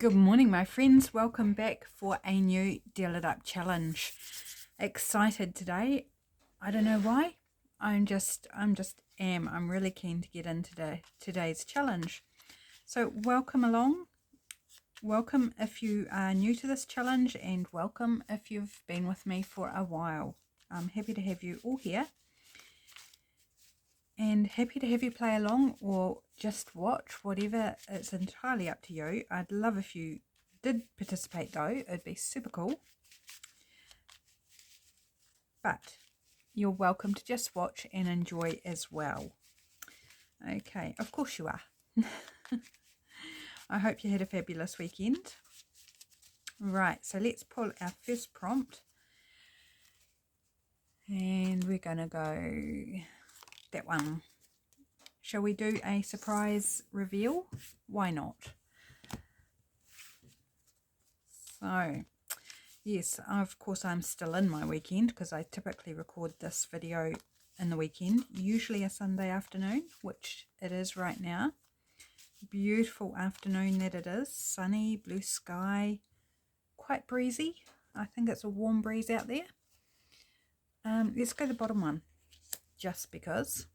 Good morning, my friends. Welcome back for a new Deal It Up challenge. Excited today. I don't know why. I'm really keen to get into today's challenge. So welcome along. Welcome if you are new to this challenge, and welcome if you've been with me for a while. I'm happy to have you all here. And happy to have you play along or just watch, whatever. It's entirely up to you. I'd love if you did participate though. It'd be super cool. But you're welcome to just watch and enjoy as well. Okay, of course you are. I hope you had a fabulous weekend. Right, so let's pull our first prompt. And we're going to go that one. Shall we do a surprise reveal? Why not? So, yes, of course I'm still in my weekend because I typically record this video in the weekend, usually a Sunday afternoon, which it is right now. Beautiful afternoon that it is, sunny, blue sky, quite breezy. I think it's a warm breeze out there. Let's go to the bottom one, just because.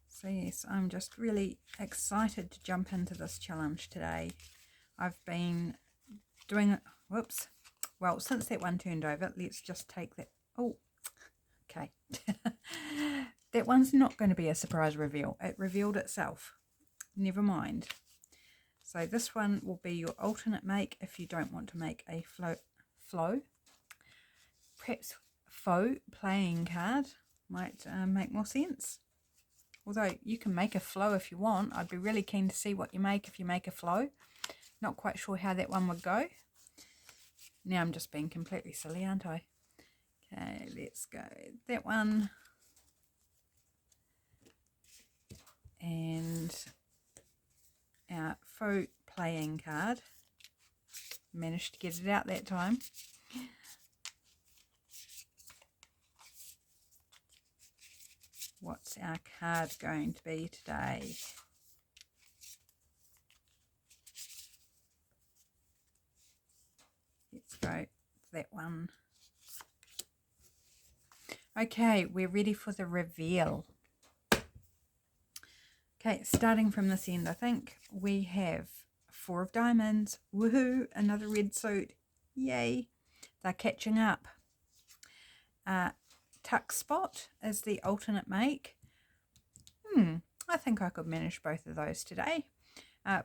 So yes, I'm just really excited to jump into this challenge today. I've been doing it, well, since that one turned over, let's just take that. Oh, okay. That one's not going to be a surprise reveal. It revealed itself. Never mind. So this one will be your alternate make if you don't want to make a flow. Perhaps faux playing card might make more sense. Although you can make a flow if you want. I'd be really keen to see what you make if you make a flow. Not quite sure how that one would go. Now I'm just being completely silly, aren't I? Okay, let's go that one. And our faux playing card. Managed to get it out that time. What's our card going to be today? Let's go that one. Okay, we're ready for the reveal. Okay, starting from this end, I think we have 4 of diamonds. Woohoo, another red suit. Yay. They're catching up. Tuck spot is the alternate make. I think I could manage both of those today.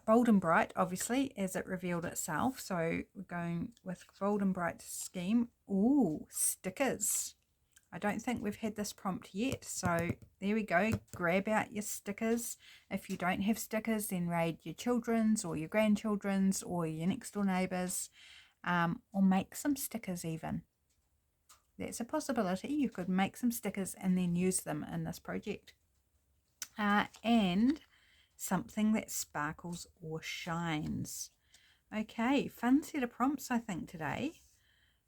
Bold and Bright, obviously, as it revealed itself. So we're going with Bold and Bright scheme. Ooh, stickers. I don't think we've had this prompt yet. So there we go. Grab out your stickers. If you don't have stickers, then raid your children's or your grandchildren's or your next door neighbours, or make some stickers even. That's a possibility. You could make some stickers and then use them in this project. And something that sparkles or shines. Okay, fun set of prompts I think today.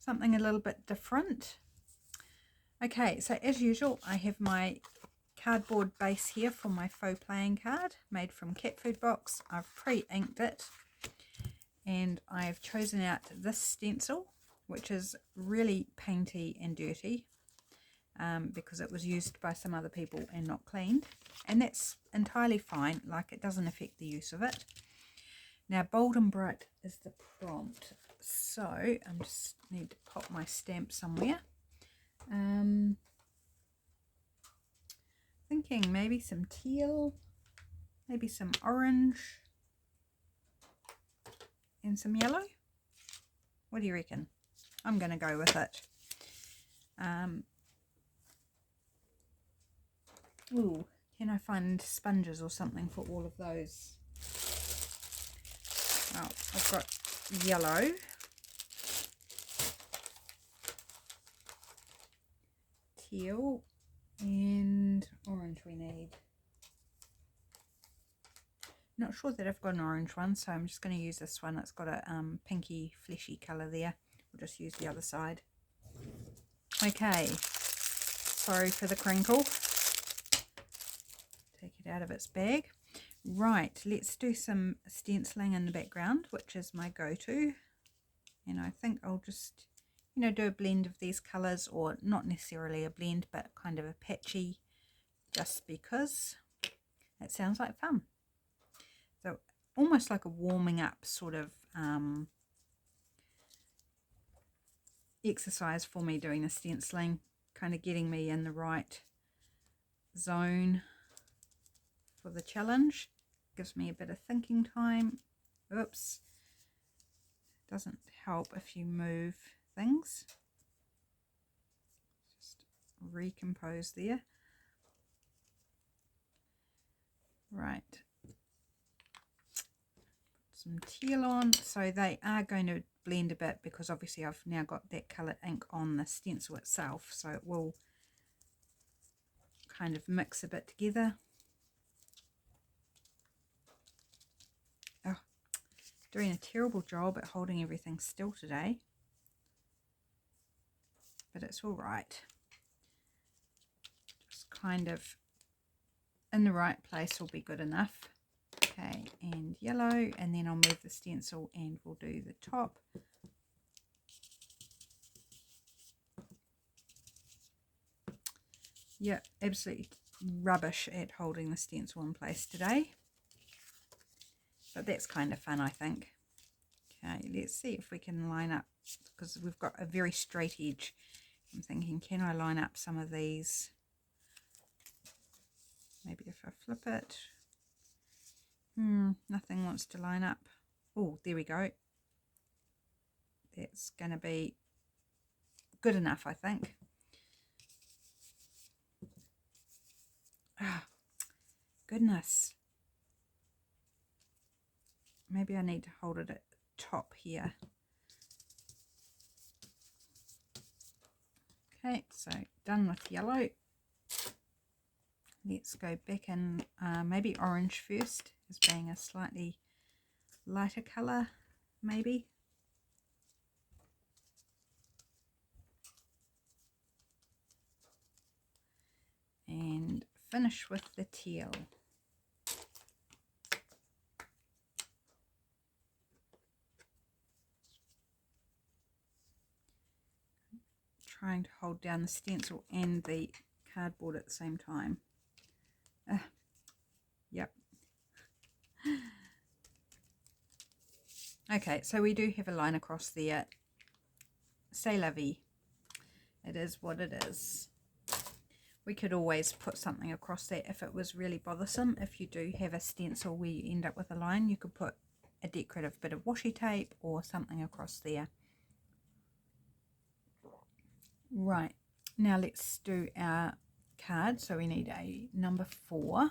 Something a little bit different. Okay, so as usual, I have my cardboard base here for my faux playing card, made from cat food box. I've pre-inked it, and I've chosen out this stencil, which is really painty and dirty, because it was used by some other people and not cleaned, and that's entirely fine. Like, it doesn't affect the use of it. Now, Bold and Bright is the prompt, so I just need to pop my stamp somewhere. Thinking maybe some teal, maybe some orange, and some yellow. What do you reckon? I'm going to go with it. Ooh, can I find sponges or something for all of those? Well, I've got yellow, teal, and orange we need. Not sure that I've got an orange one, so I'm just going to use this one. It's got a pinky fleshy colour there. We'll just use the other side. Okay, sorry for the crinkle. Take it out of its bag. Right, let's do some stenciling in the background, which is my go-to. And I think I'll just, do a blend of these colours, or not necessarily a blend, but kind of a patchy, just because it sounds like fun. So almost like a warming up sort of exercise for me, doing the stenciling, kind of getting me in the right zone for the challenge. Gives me a bit of thinking time. Oops. Doesn't help if you move things. Just recompose there. Right. Put some teal on. So they are going to blend a bit, because obviously I've now got that coloured ink on the stencil itself, so it will kind of mix a bit together. Oh, doing a terrible job at holding everything still today, but it's all right. Just kind of in the right place will be good enough. Okay, and yellow, and then I'll move the stencil and we'll do the top. Yeah, absolutely rubbish at holding the stencil in place today, but that's kind of fun, I think. Okay, let's see if we can line up, because we've got a very straight edge. I'm thinking, can I line up some of these? Maybe if I flip it. Nothing wants to line up. Oh, there we go. That's going to be good enough, I think. Ah, goodness. Maybe I need to hold it at the top here. Okay, so done with yellow. Let's go back in maybe orange first, as being a slightly lighter colour, maybe. And finish with the teal. Trying to hold down the stencil and the cardboard at the same time. Yep. Okay, so we do have a line across there. C'est la vie. It is what it is. We could always put something across that if it was really bothersome. If you do have a stencil where you end up with a line, you could put a decorative bit of washi tape or something across there. Right, now let's do our card. So we need a number 4.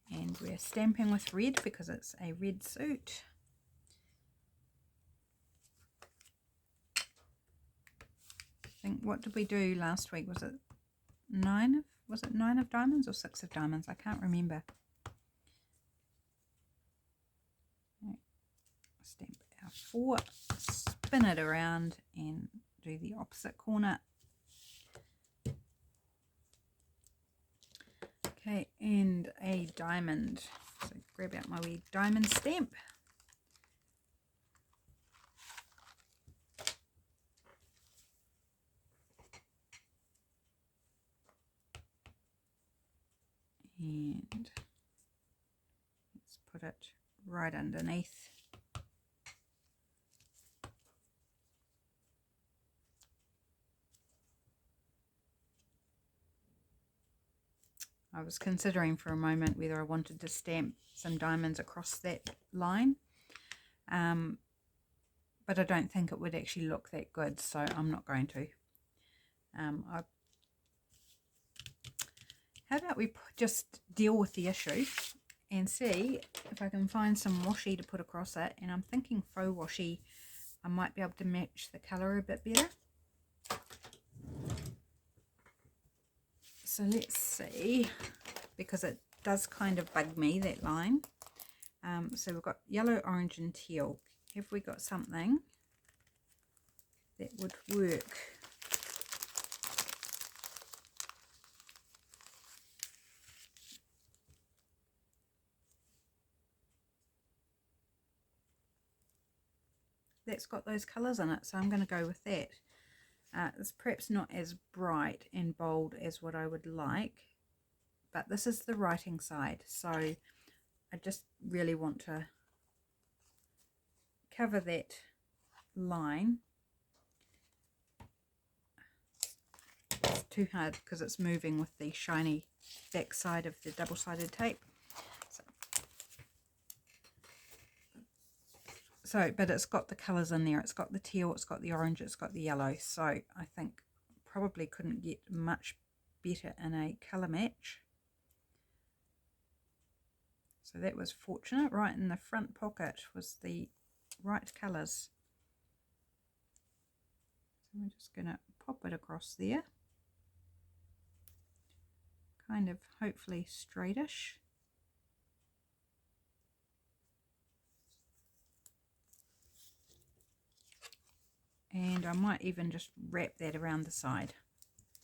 And we're stamping with red because it's a red suit. I think, what did we do last week? Was it 9 of diamonds or 6 of diamonds? I can't remember. Stamp our 4, spin it around and do the opposite corner. Okay, and a diamond. So grab out my wee diamond stamp. And let's put it right underneath. I was considering for a moment whether I wanted to stamp some diamonds across that line, but I don't think it would actually look that good, so I'm not going to. How about we just deal with the issue and see if I can find some washi to put across it, and I'm thinking faux washi. I might be able to match the colour a bit better. So let's see, because it does kind of bug me, that line. So we've got yellow, orange and teal. Have we got something that would work? that's got those colours in it, so I'm going to go with that. It's perhaps not as bright and bold as what I would like, but this is the writing side, so I just really want to cover that line. It's too hard because it's moving with the shiny back side of the double-sided tape. So, but it's got the colours in there. It's got the teal, it's got the orange, it's got the yellow. So I think probably couldn't get much better in a colour match. So that was fortunate. Right in the front pocket was the right colours. So I'm just going to pop it across there. Kind of hopefully straightish. And I might even just wrap that around the side.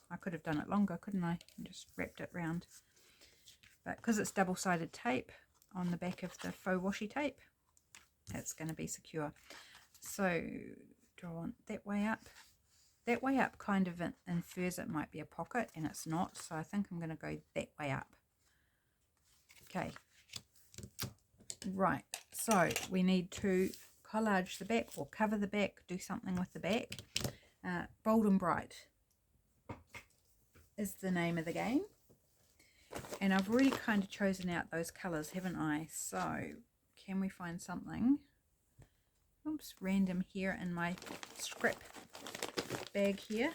I could have done it longer, couldn't I? And just wrapped it round. But because it's double-sided tape on the back of the faux washi tape, it's going to be secure. So do I want that way up? That way up kind of infers it might be a pocket, and it's not. So I think I'm going to go that way up. Okay. Right. So we need to collage the back or cover the back, do something with the back. Bold and Bright is the name of the game, and I've already kind of chosen out those colors, haven't I? So can we find something, oops, random here in my scrap bag here?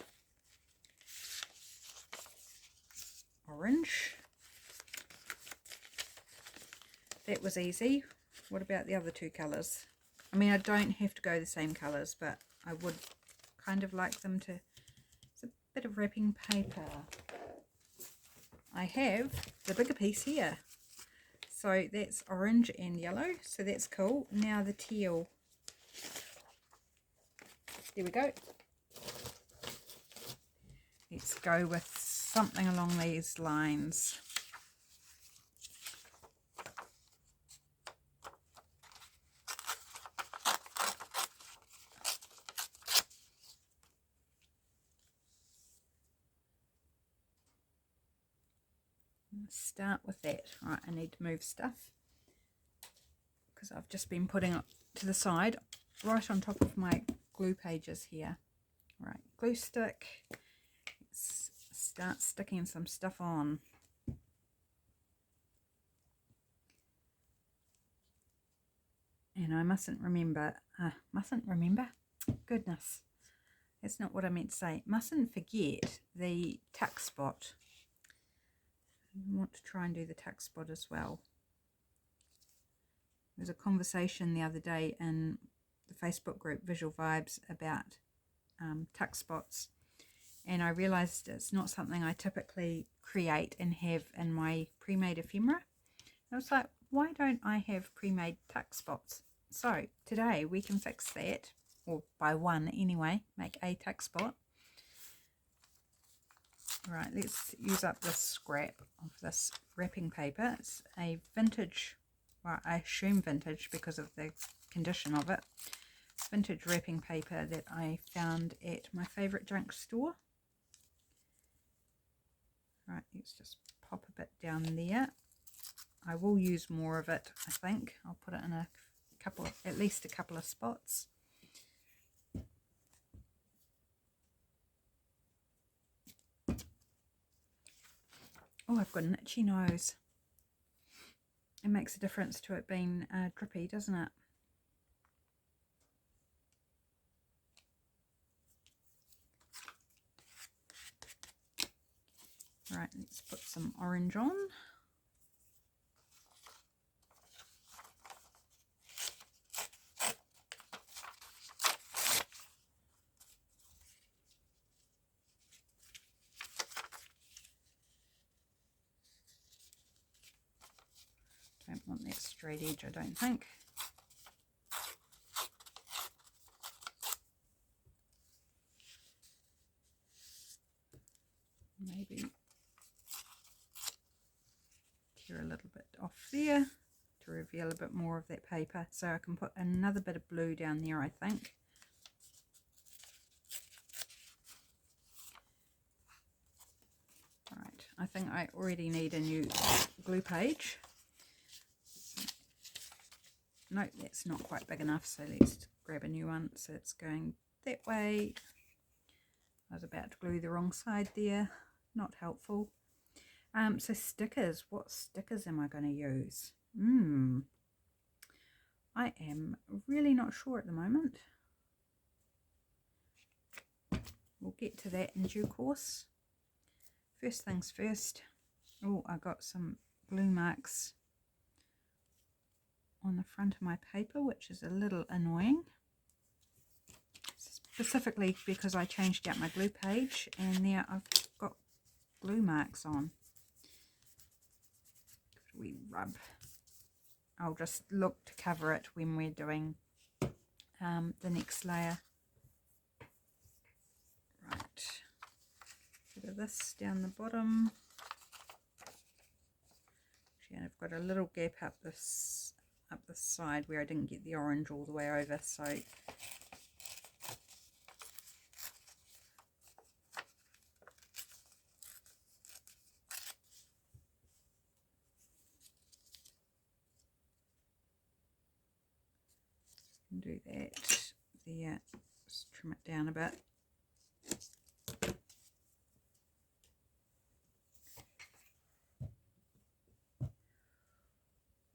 Orange, that was easy. What about the other two colors? I mean, I don't have to go the same colours, but I would kind of like them to... It's a bit of wrapping paper. I have the bigger piece here. So that's orange and yellow, so that's cool. Now the teal. There we go. Let's go with something along these lines. Start with that. Right, I need to move stuff because I've just been putting it to the side right on top of my glue pages here. Right, glue stick. Let's start sticking some stuff on. And I mustn't remember, goodness, that's not what I meant to say. Mustn't forget the tuck spot. I want to try and do the tuck spot as well. There was a conversation the other day in the Facebook group Visual Vibes about tuck spots, and I realized it's not something I typically create and have in my pre-made ephemera. I was like, why don't I have pre-made tuck spots? So today we can fix that, or by one anyway, make a tuck spot. Right, let's use up this scrap of this wrapping paper. It's a vintage, well, I assume vintage because of the condition of it. Vintage wrapping paper that I found at my favourite junk store. Right, let's just pop a bit down there. I will use more of it, I think. I'll put it in a couple, at least a couple of spots. Oh, I've got an itchy nose. It makes a difference to it being drippy, doesn't it? Right, let's put some orange on. Don't want that straight edge, I don't think. Maybe tear a little bit off there to reveal be a little bit more of that paper, so I can put another bit of blue down there, I think. Right, I think I already need a new glue page. No, that's not quite big enough, so let's grab a new one. So it's going that way. I was about to glue the wrong side there, not helpful. So stickers, what stickers am I going to use? I am really not sure at the moment. We'll get to that in due course. First things first. Oh, I got some glue marks on the front of my paper, which is a little annoying. Specifically because I changed out my glue page and now I've got glue marks on. We rub. I'll just look to cover it when we're doing the next layer. Right, bit of this down the bottom. Actually, I've got a little gap up this side where I didn't get the orange all the way over, so do that there. Just trim it down a bit.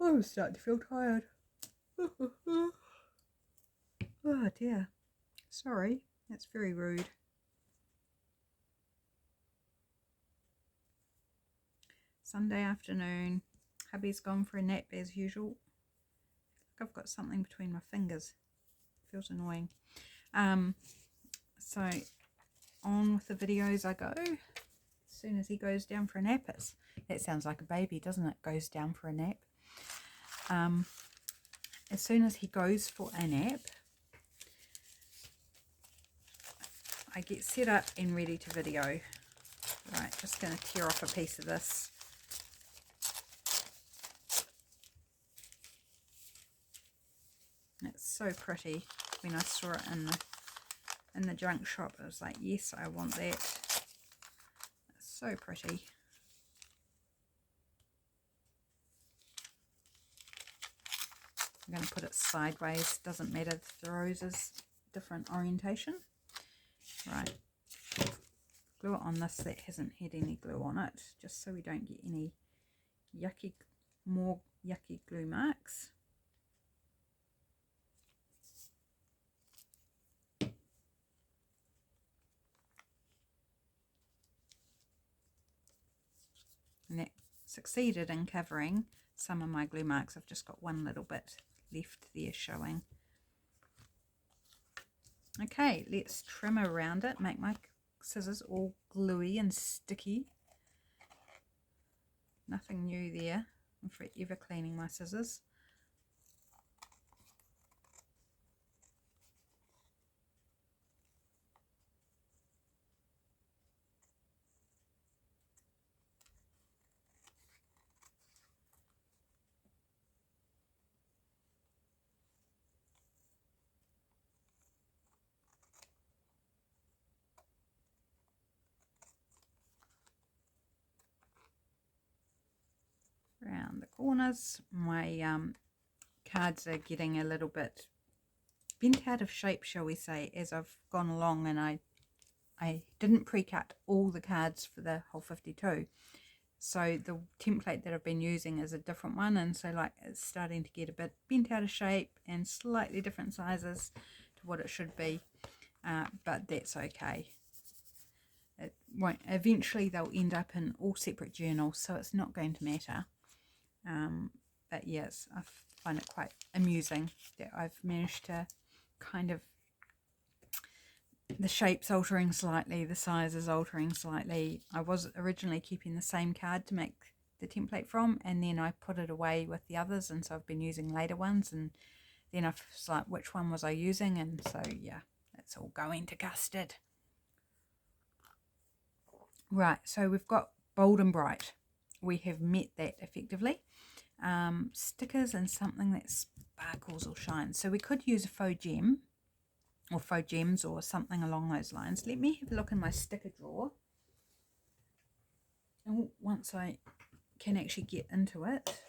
I'm starting to feel tired. Oh dear. Sorry, that's very rude. Sunday afternoon. Hubby's gone for a nap as usual. I've got something between my fingers. Feels annoying. So on with the videos I go. As soon as he goes down for a nap, that sounds like a baby, doesn't it? Goes down for a nap. As soon as he goes for a nap, I get set up and ready to video. Right, just going to tear off a piece of this. It's so pretty. When I saw it in the junk shop, I was like, yes, I want that. It's so pretty. I'm going to put it sideways. Doesn't matter if the rose is different orientation. Right. Glue it on this that hasn't had any glue on it, just so we don't get any more yucky glue marks. And that succeeded in covering some of my glue marks. I've just got one little bit left there showing. Okay, let's trim around it, make my scissors all gluey and sticky. Nothing new there. I'm forever cleaning my scissors. Around the corners. My cards are getting a little bit bent out of shape, shall we say, as I've gone along, and I didn't pre-cut all the cards for the whole 52, so the template that I've been using is a different one, and so like it's starting to get a bit bent out of shape and slightly different sizes to what it should be, but that's okay. It won't, eventually they'll end up in all separate journals, so it's not going to matter. But yes, I find it quite amusing that I've managed to kind of, the shape's altering slightly, the size is altering slightly. I was originally keeping the same card to make the template from, and then I put it away with the others, and so I've been using later ones, and then I was like, which one was I using? And so yeah, it's all going to custard. Right, so we've got bold and bright. We have met that effectively. stickers and something that sparkles or shines. So we could use a faux gem or faux gems or something along those lines. Let me have a look in my sticker drawer. And once I can actually get into it.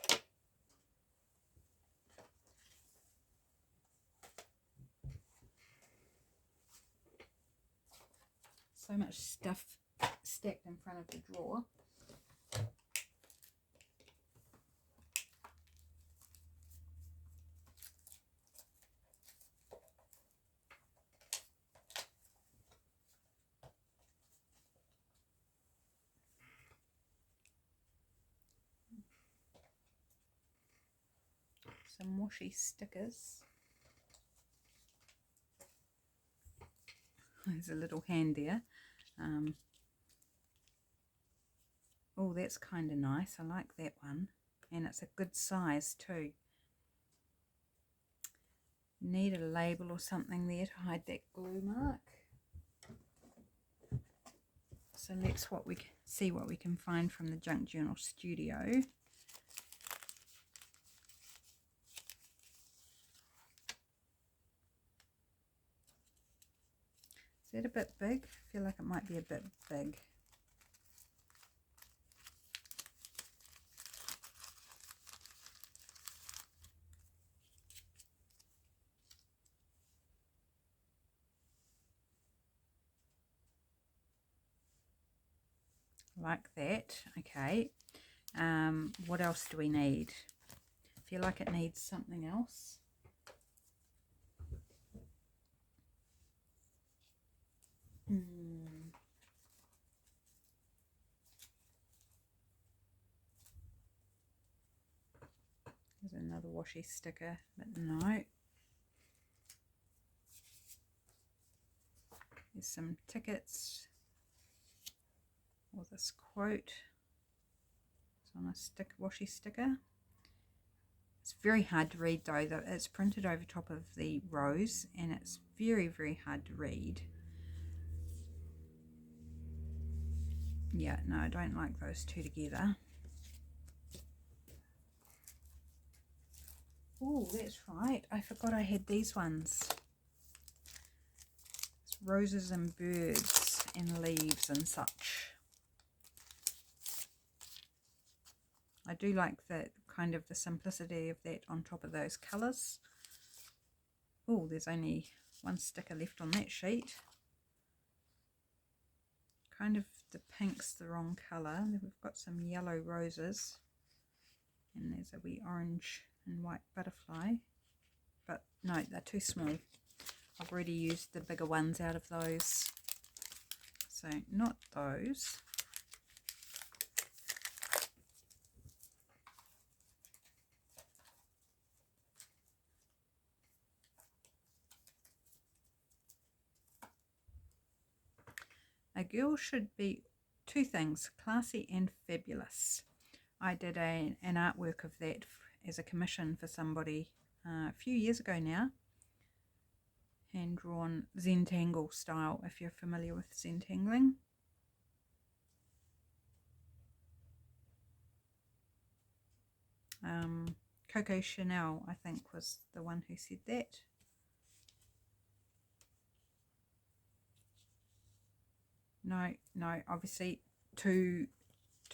So much stuff stacked in front of the drawer. Some washi stickers. There's a little hand there. Oh, that's kind of nice. I like that one. And it's a good size too. Need a label or something there to hide that glue mark. So let's see what we can find from the Junk Journal Studio. Is that a bit big? I feel like it might be a bit big. Like that. Okay. What else do we need? I feel like it needs something else. There's another washi sticker, but no. There's some tickets. Or this quote. It's on a washi sticker. It's very hard to read though. It's printed over top of the rose and it's very, very hard to read. Yeah, no, I don't like those two together. Oh, that's right. I forgot I had these ones. It's roses and birds and leaves and such. I do like that kind of the simplicity of that on top of those colours. Oh, there's only one sticker left on that sheet. Kind of the pink's the wrong colour. We've got some yellow roses and there's a wee orange and white butterfly, but no, they're too small. I've already used the bigger ones out of those, so not those. A girl should be two things, classy and fabulous. I did an artwork of that as a commission for somebody a few years ago now. Hand drawn Zentangle style, if you're familiar with Zentangling. Coco Chanel, I think, was the one who said that. No, obviously two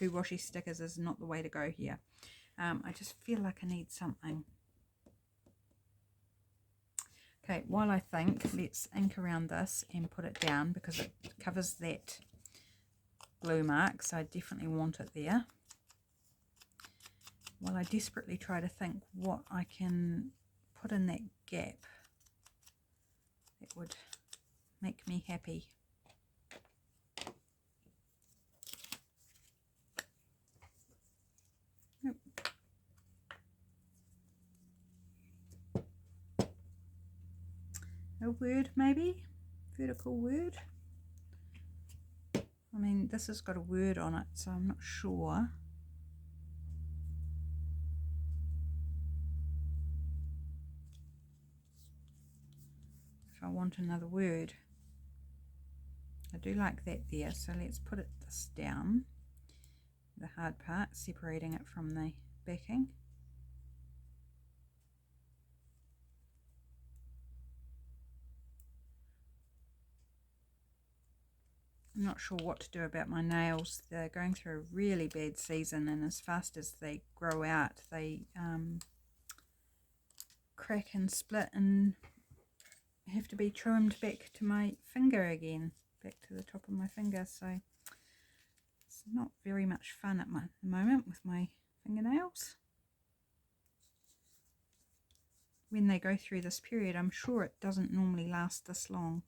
washi stickers is not the way to go here. I just feel like I need something. Okay, while I think, let's ink around this and put it down because it covers that glue mark, so I definitely want it there. While I desperately try to think what I can put in that gap that would make me happy. Nope. A word maybe? Vertical word? I mean, this has got a word on it, so I'm not sure. If I want another word. I do like that there, so let's put this down. The hard part, separating it from the backing. I'm not sure what to do about my nails. They're going through a really bad season, and as fast as they grow out, they crack and split and have to be trimmed back to my finger again, back to the top of my finger. So it's not very much fun at the moment with my fingernails. When they go through this period, I'm sure it doesn't normally last this long.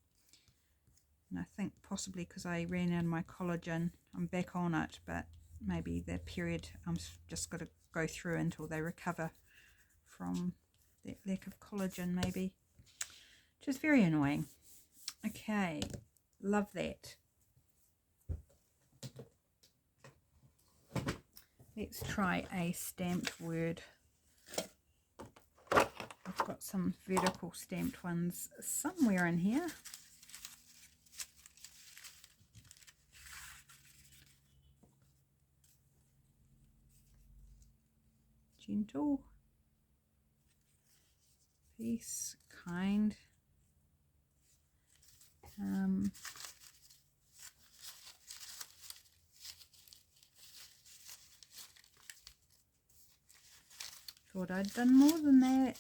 And I think possibly because I ran out of my collagen, I'm back on it, but maybe the period I'm just got to go through until they recover from that lack of collagen maybe, which is very annoying. Okay, love that. Let's try a stamped word. I've got some vertical stamped ones somewhere in here. Gentle, peace, kind. Thought I'd done more than that.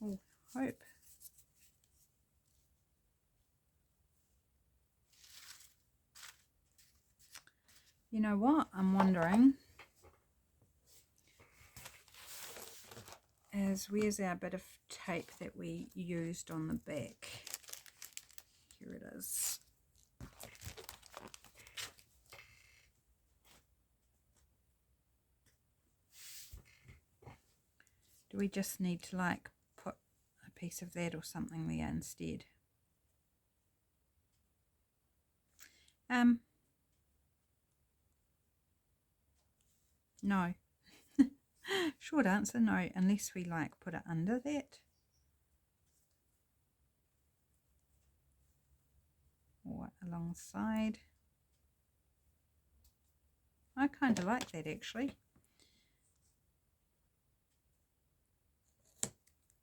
Oh, hope. You know what? I'm wondering, where's our bit of tape that we used on the back? Here it is. Do we just need to like put a piece of that or something there instead? No. Short answer, no, unless we like put it under that. Or alongside. I kind of like that actually.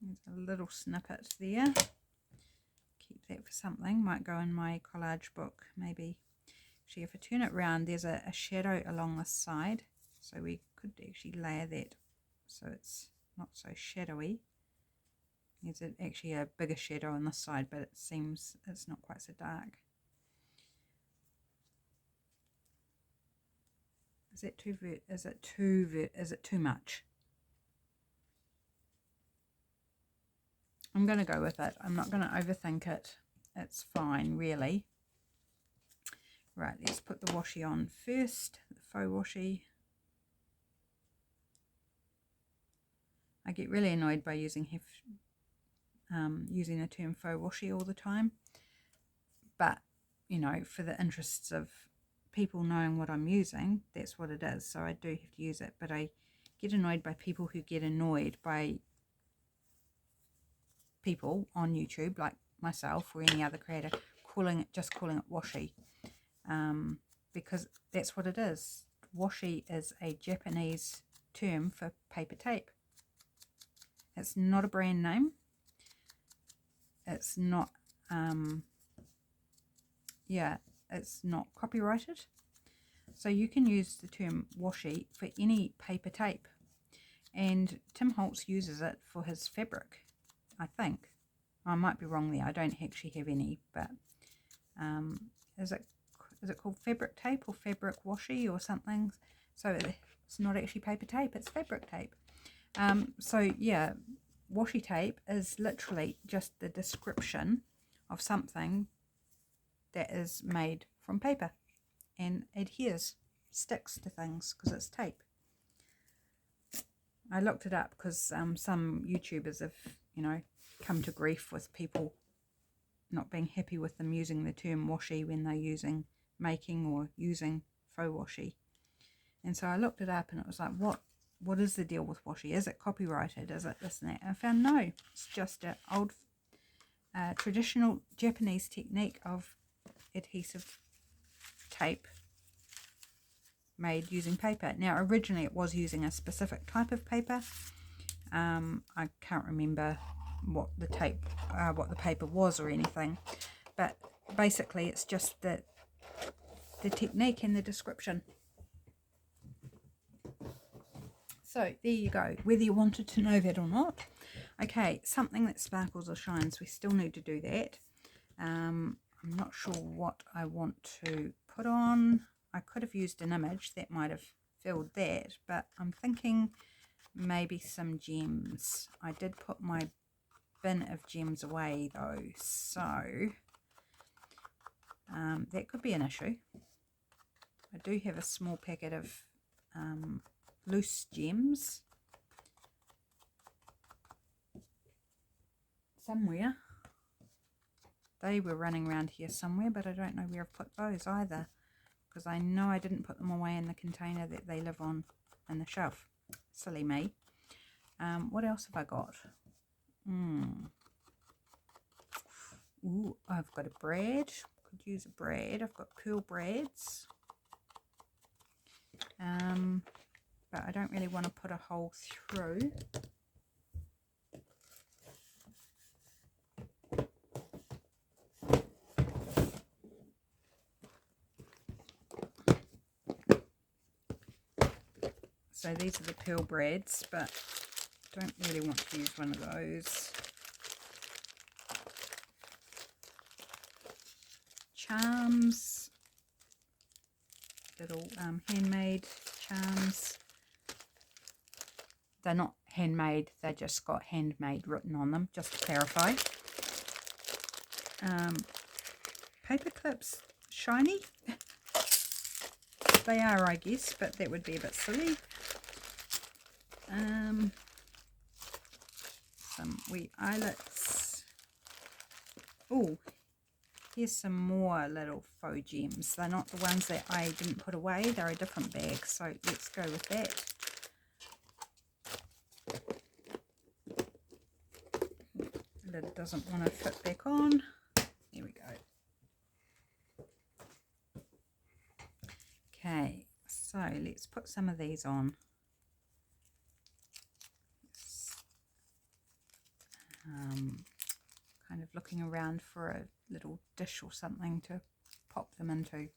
There's a little snippet there. Keep that for something. Might go in my collage book maybe. Actually, if I turn it round, there's a shadow along this side. So we could actually layer that so it's not so shadowy. There's actually a bigger shadow on this side, but it seems it's not quite so dark. Is it too much? I'm going to go with it. I'm not going to overthink it. It's fine, really. Right, let's put the washi on first, the faux washi. I get really annoyed by using the term faux washi all the time. But, you know, for the interests of people knowing what I'm using, that's what it is. So I do have to use it. But I get annoyed by people who get annoyed by people on YouTube, like myself or any other creator, just calling it washi. Because that's what it is. Washi is a Japanese term for paper tape. It's not a brand name. It's not, it's not copyrighted. So you can use the term washi for any paper tape. And Tim Holtz uses it for his fabric, I think. I might be wrong there. I don't actually have any, but is it called fabric tape or fabric washi or something? So it's not actually paper tape, it's fabric tape. So yeah, washi tape is literally just the description of something that is made from paper and adheres, sticks to things because it's tape. I looked it up because some YouTubers have, you know, come to grief with people not being happy with them using the term washi when they're making or using faux washi. And so I looked it up and it was like, what is the deal with washi? Is it copyrighted? Is it this and that? And I found no, it's just an old traditional Japanese technique of adhesive tape made using paper. Now originally it was using a specific type of paper. I can't remember what the paper was or anything, but basically it's just the technique and the description. So there you go, whether you wanted to know that or not. Okay, something that sparkles or shines, we still need to do that. I'm not sure what I want to put on. I could have used an image, that might have filled that, but I'm thinking maybe some gems. I did put my bin of gems away though, so that could be an issue. I do have a small packet of loose gems somewhere. They were running around here somewhere, but I don't know where I've put those either, because I know I didn't put them away in the container that they live on in the shelf. Silly me. What else have I got? Ooh, I've got a brad. Could use a brad. I've got curl brads. But I don't really want to put a hole through. So these are the pearl brads, but don't really want to use one of those. Charms, little handmade charms. They're not handmade, they just got handmade written on them, just to clarify. Paper clips, shiny. They are, I guess, but that would be a bit silly. Some wee eyelets. Oh, here's some more little faux gems. They're not the ones that I didn't put away, they're a different bag, so let's go with that. The lid doesn't want to fit back on. There we go. Okay, so let's put some of these on. Kind of looking around for a little dish or something to pop them into.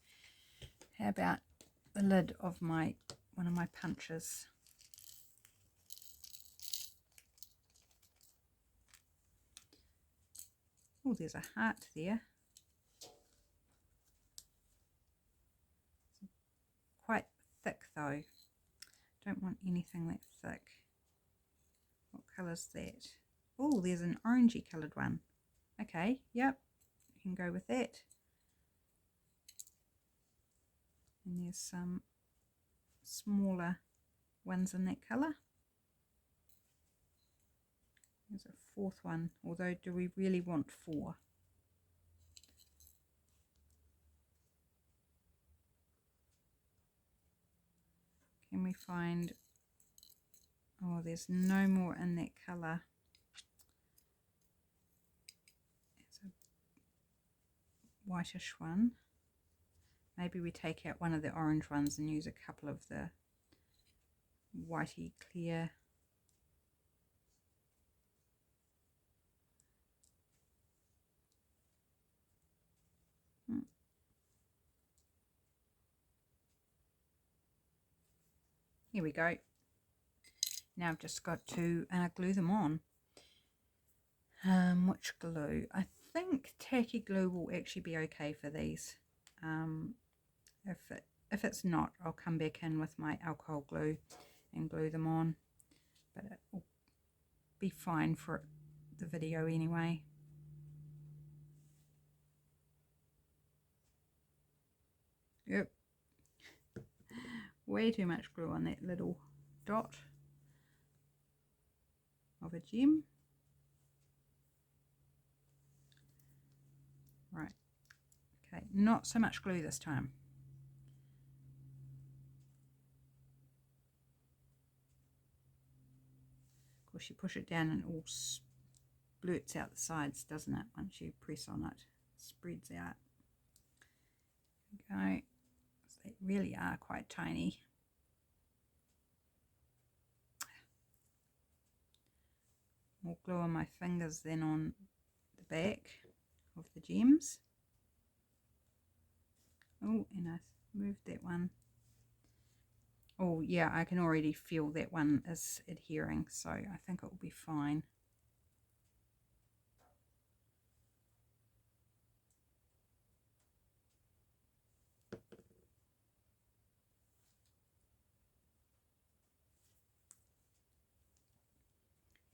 How about the lid of one of my punches? Oh, there's a heart there. Quite thick though. Don't want anything that thick. What colour's that? Oh, there's an orangey coloured one. Okay, yep, you can go with that. And there's some smaller ones in that colour. There's a fourth one, although do we really want 4? Can we find, oh, there's no more in that colour. It's a whitish one. Maybe we take out one of the orange ones and use a couple of the whitey clear. Here we go. Now I've just got to glue them on. Which glue? I think tacky glue will actually be okay for these. If it's not, I'll come back in with my alcohol glue and glue them on. But it will be fine for the video anyway. Yep. Way too much glue on that little dot of a gem. Right. Okay, not so much glue this time. Of course, you push it down and it all splurts out the sides, doesn't it? Once you press on it, spreads out. There we go. So they really are quite tiny. More glue on my fingers than on the back of the gems. Oh, and I moved that one. Oh yeah, I can already feel that one is adhering, so I think it will be fine.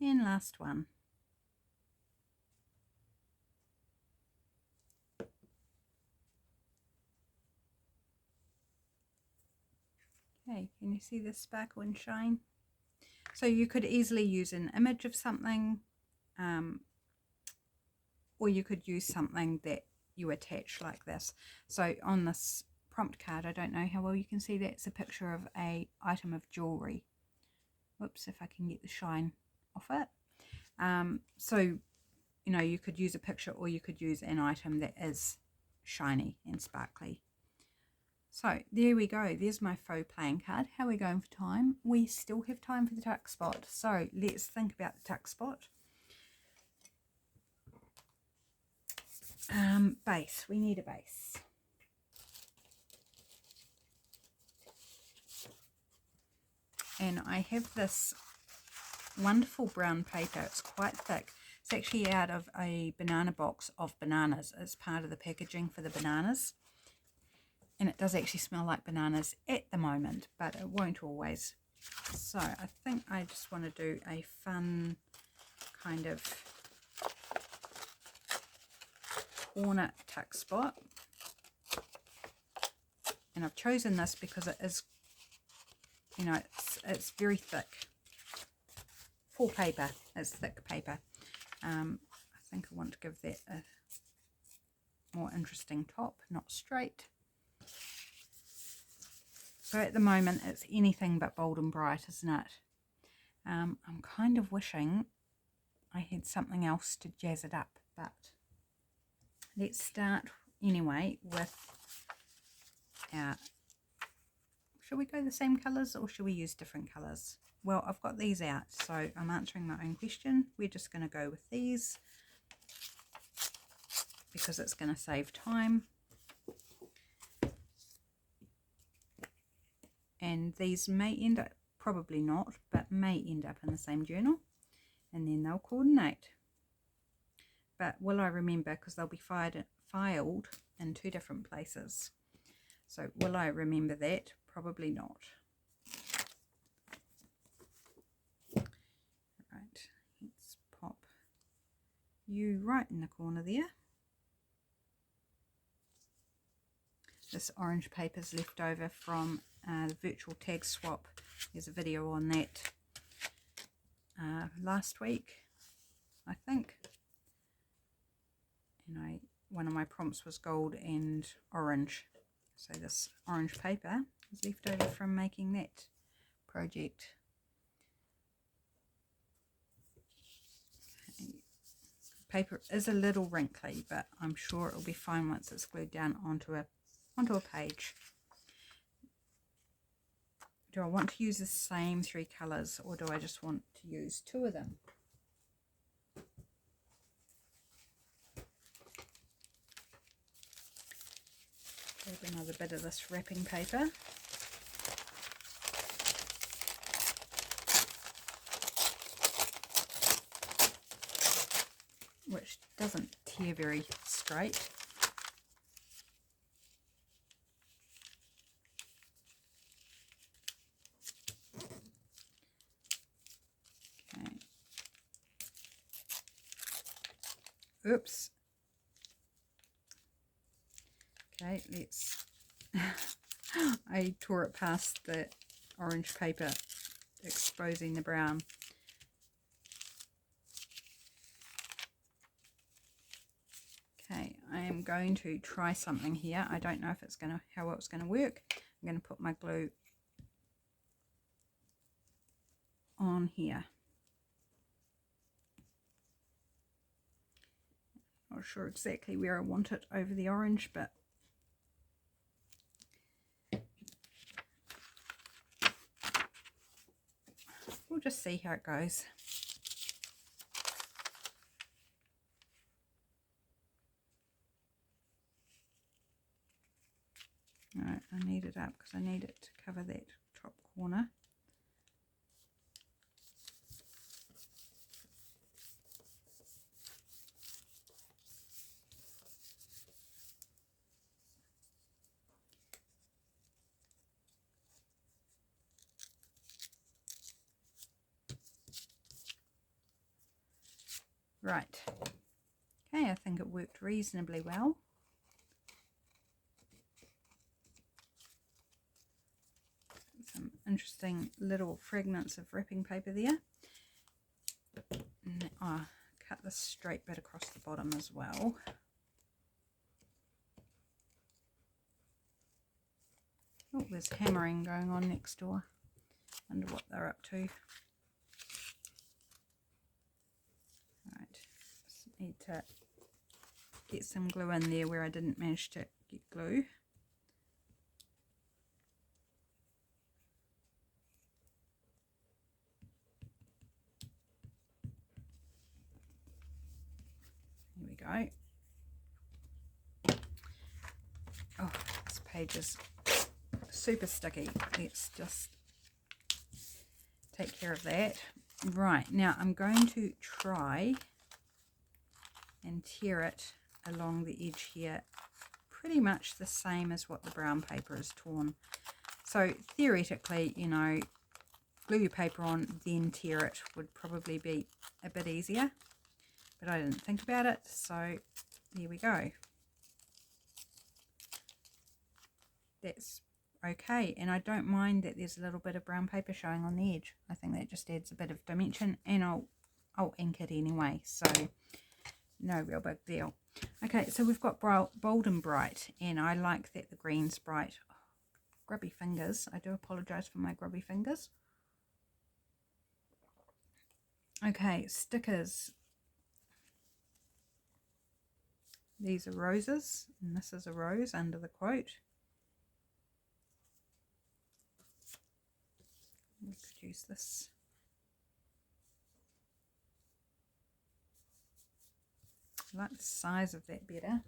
And last one. Okay, can you see the sparkle and shine? So you could easily use an image of something, or you could use something that you attach like this. So on this prompt card, I don't know how well you can see that, it's a picture of a item of jewelry. Whoops, if I can get the shine off it. So, you know, you could use a picture or you could use an item that is shiny and sparkly. So there we go. There's my faux playing card. How are we going for time? We still have time for the tuck spot. So let's think about the tuck spot. Base. We need a base. And I have this wonderful brown paper. It's quite thick. It's actually out of a banana box of bananas. It's part of the packaging for the bananas. And it does actually smell like bananas at the moment, but it won't always. So I think I just want to do a fun kind of corner tuck spot. And I've chosen this because it is, you know, it's very thick. For paper, it's thick paper. I think I want to give that a more interesting top, not straight. So at the moment it's anything but bold and bright, isn't it? I'm kind of wishing I had something else to jazz it up, but let's start anyway with our, should we go the same colours or should we use different colours? Well, I've got these out, so I'm answering my own question. We're just going to go with these because it's going to save time. And these may end up, probably not, but may end up in the same journal, and then they'll coordinate. But will I remember, because they'll be filed in 2 different places. So will I remember that? Probably not. Right, let's pop you right in the corner there. This orange paper is left over from the virtual tag swap. There's a video on that last week, I think. And one of my prompts was gold and orange. So this orange paper is left over from making that project. Okay. Paper is a little wrinkly, but I'm sure it'll be fine once it's glued down onto a page. Do I want to use the same 3 colours, or do I just want to use 2 of them? Grab another bit of this wrapping paper. Which doesn't tear very straight. Okay. Oops. Okay, let's... I tore it past the orange paper, exposing the brown. Okay, I am going to try something here. I don't know if it's going to, how well it's going to work. I'm going to put my glue on here. Not sure exactly where I want it over the orange, but we'll just see how it goes. I need it up because I need it to cover that top corner. Right, okay, I think it worked reasonably well. Some interesting little fragments of wrapping paper there. And, cut this straight bit across the bottom as well. Oh, there's hammering going on next door. Wonder what they're up to. Right, just need to get some glue in there where I didn't manage to get glue. Here we go. Oh, this page is super sticky. Let's just take care of that. Right, now I'm going to try and tear it along the edge here, pretty much the same as what the brown paper is torn. So theoretically, you know, glue your paper on, then tear it would probably be a bit easier, but I didn't think about it, so there we go. That's okay, and I don't mind that there's a little bit of brown paper showing on the edge. I think that just adds a bit of dimension, and I'll ink it anyway, so no real big deal. Okay, so we've got Bold and Bright, and I like that the green's bright. Oh, grubby fingers. I do apologise for my grubby fingers. Okay, stickers. These are roses, and this is a rose under the quote. We could use this. I like the size of that better.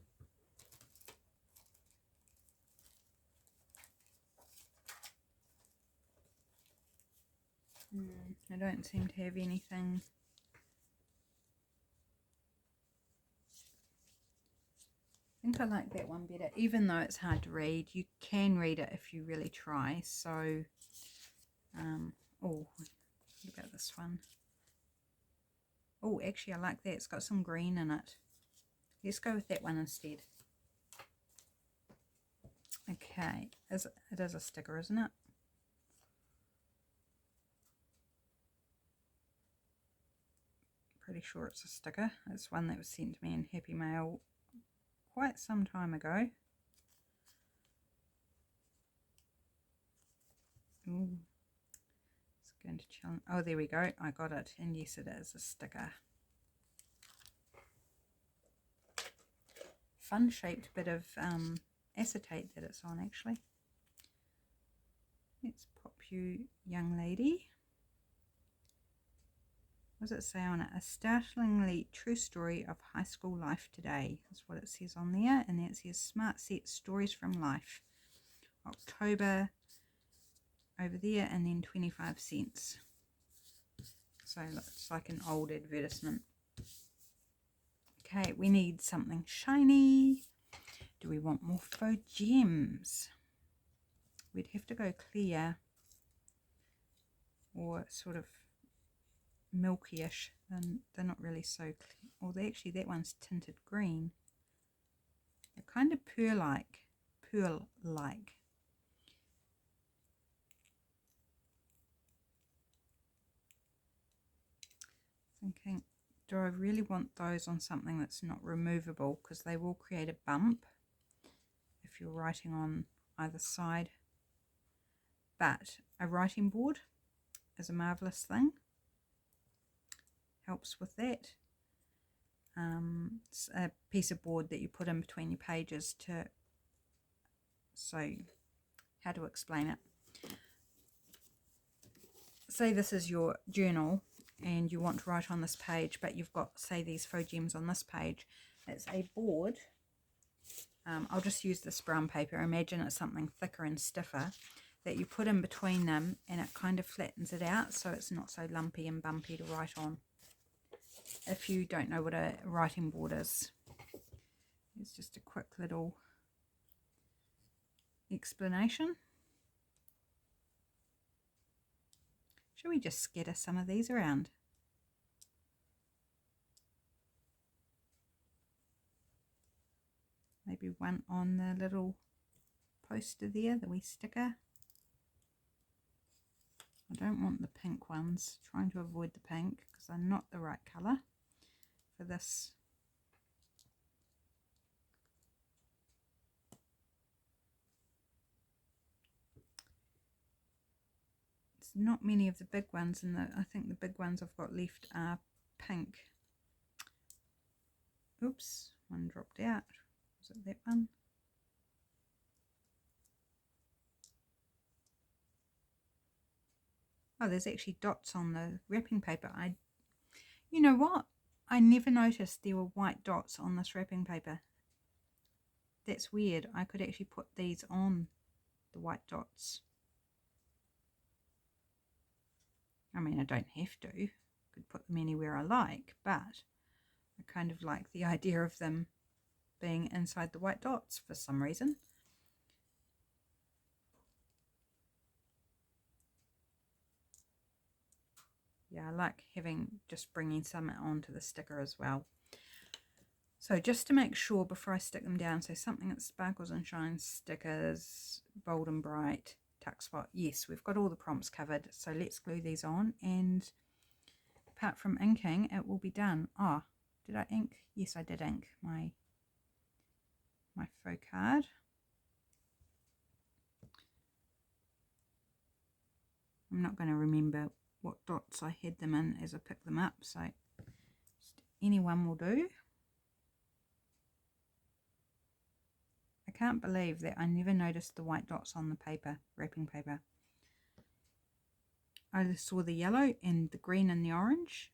I don't seem to have anything. I think I like that one better, even though it's hard to read. You can read it if you really try. So, oh, what about this one? Oh, actually, I like that. It's got some green in it. Let's go with that one instead. Okay, it is a sticker, isn't it? Pretty sure it's a sticker. It's one that was sent to me in Happy Mail quite some time ago. Ooh, it's going to challenge. Oh, there we go. I got it. And yes, it is a sticker. Fun shaped bit of acetate that it's on, actually. Let's pop you, young lady. What does it say on it? A startlingly true story of high school life today. That's what it says on there. And it says Smart Set Stories from Life. October over there, and then 25 cents. So it's like an old advertisement. Okay, we need something shiny. Do we want more faux gems? We'd have to go clear or sort of milky-ish. They're not really so clear. Although actually that one's tinted green. They're kind of pearl-like. Thinking, do I really want those on something that's not removable, because they will create a bump if you're writing on either side. But a writing board is a marvellous thing. Helps with that. It's a piece of board that you put in between your pages to, so how to explain it. Say this is your journal and you want to write on this page, but you've got, say, these faux gems on this page. It's a board I'll just use this brown paper. Imagine it's something thicker and stiffer that you put in between them, and it kind of flattens it out so it's not so lumpy and bumpy to write on. If you don't know what a writing board is, it's just a quick little explanation. Shall we just scatter some of these around? Maybe one on the little poster there, the wee sticker. I don't want the pink ones, trying to avoid the pink because they're not the right colour for this. It's not many of the big ones, and I think the big ones I've got left are pink. Oops, one dropped out. Was it that one? Oh, there's actually dots on the wrapping paper. You know what? I never noticed there were white dots on this wrapping paper. That's weird. I could actually put these on the white dots. I mean, I don't have to. I could put them anywhere I like, but I kind of like the idea of them being inside the white dots for some reason. Yeah, I like just bringing some onto the sticker as well. So just to make sure before I stick them down, so something that sparkles and shines, stickers, bold and bright, tuck spot. Yes, we've got all the prompts covered. So let's glue these on, and apart from inking, it will be done. Oh, did I ink? Yes, I did ink my faux card. I'm not going to remember what dots I had them in as I picked them up, so just any one will do. I can't believe that I never noticed the white dots on the paper, wrapping paper. I just saw the yellow and the green and the orange.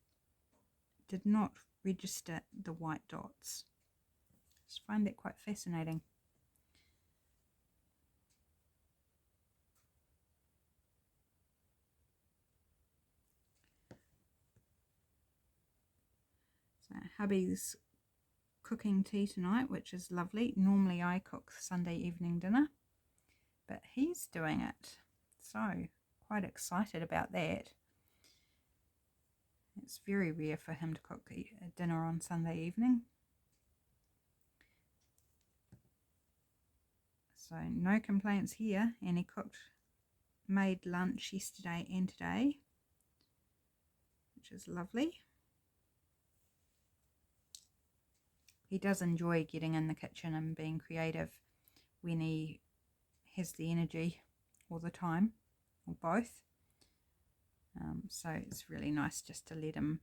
Did not register the white dots. Just find that quite fascinating. So hubby's cooking tea tonight, which is lovely. Normally I cook Sunday evening dinner, but he's doing it. So quite excited about that. It's very rare for him to cook dinner on Sunday evening. So no complaints here, and he made lunch yesterday and today, which is lovely. He does enjoy getting in the kitchen and being creative when he has the energy all the time, or both. So it's really nice just to let him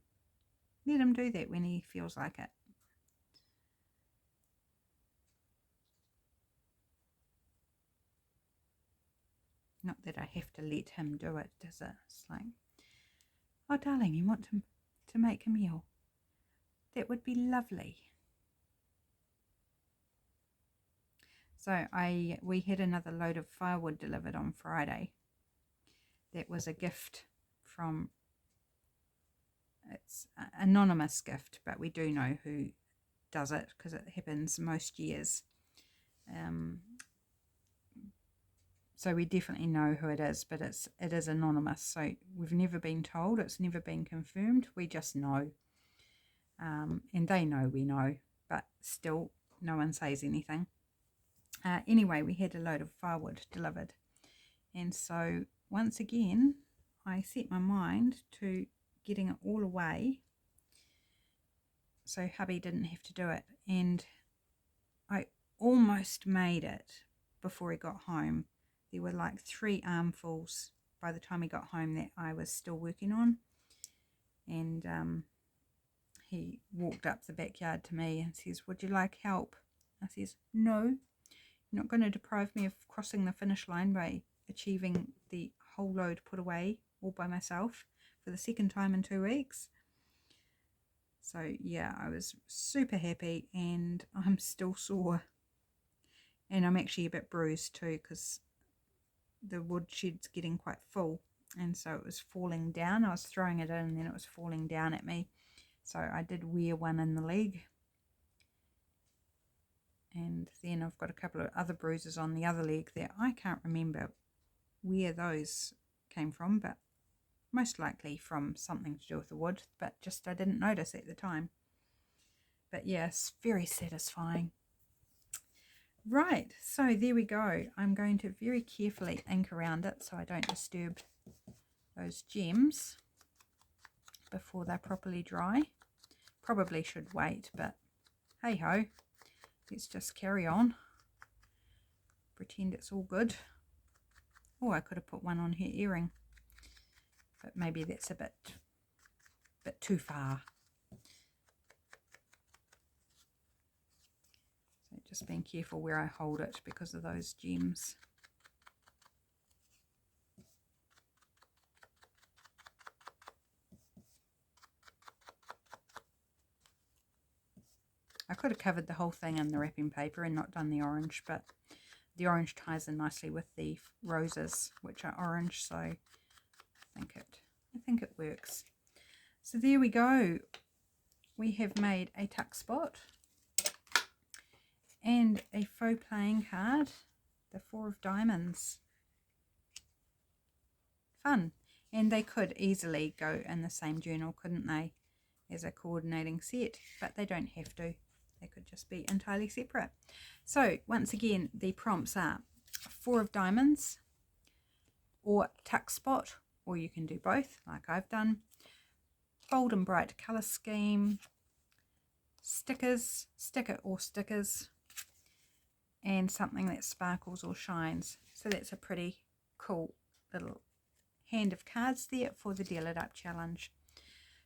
do that when he feels like it. Not that I have to let him do it, does it? It's like, oh darling, you want to make a meal? That would be lovely. So we had another load of firewood delivered on Friday. That was a gift from, it's an anonymous gift, but we do know who does it because it happens most years. So we definitely know who it is, but it is anonymous. So we've never been told. It's never been confirmed. We just know. And they know we know, but still no one says anything. Anyway, we had a load of firewood delivered. And so once again, I set my mind to getting it all away so hubby didn't have to do it. And I almost made it before he got home. There were like 3 armfuls by the time he got home that I was still working on. And he walked up the backyard to me and says, "Would you like help?" I says, "No, you're not going to deprive me of crossing the finish line by achieving the whole load put away all by myself for the second time in 2 weeks." So yeah, I was super happy, and I'm still sore. And I'm actually a bit bruised too because the wood shed's getting quite full, and so it was falling down. I was throwing it in and then it was falling down at me. So I did wear one in the leg. And then I've got a couple of other bruises on the other leg there. I can't remember where those came from, but most likely from something to do with the wood, but just I didn't notice at the time. But yes, very satisfying. Right, so there we go. I'm going to very carefully ink around it so I don't disturb those gems before they're properly dry. Probably should wait, but hey ho, let's just carry on. Pretend it's all good. Oh, I could have put one on her earring, but maybe that's a bit too far. So just being careful where I hold it because of those gems. I could have covered the whole thing in the wrapping paper and not done the orange, but the orange ties in nicely with the roses, which are orange, so I think it works. So there we go. We have made a tuck spot and a faux playing card, the 4 of diamonds. Fun. And they could easily go in the same journal, couldn't they, as a coordinating set, but they don't have to. They could just be entirely separate. So once again, the prompts are 4 of diamonds or tuck spot, or you can do both like I've done. Bold and bright colour scheme, stickers, sticker or stickers, and something that sparkles or shines. So that's a pretty cool little hand of cards there for the Deal It Up challenge.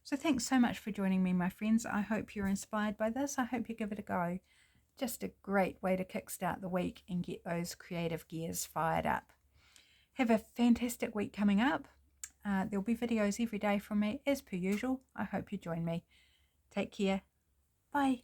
So thanks so much for joining me, my friends. I hope you're inspired by this. I hope you give it a go. Just a great way to kickstart the week and get those creative gears fired up. Have a fantastic week coming up. There'll be videos every day from me as per usual. I hope you join me. Take care. Bye.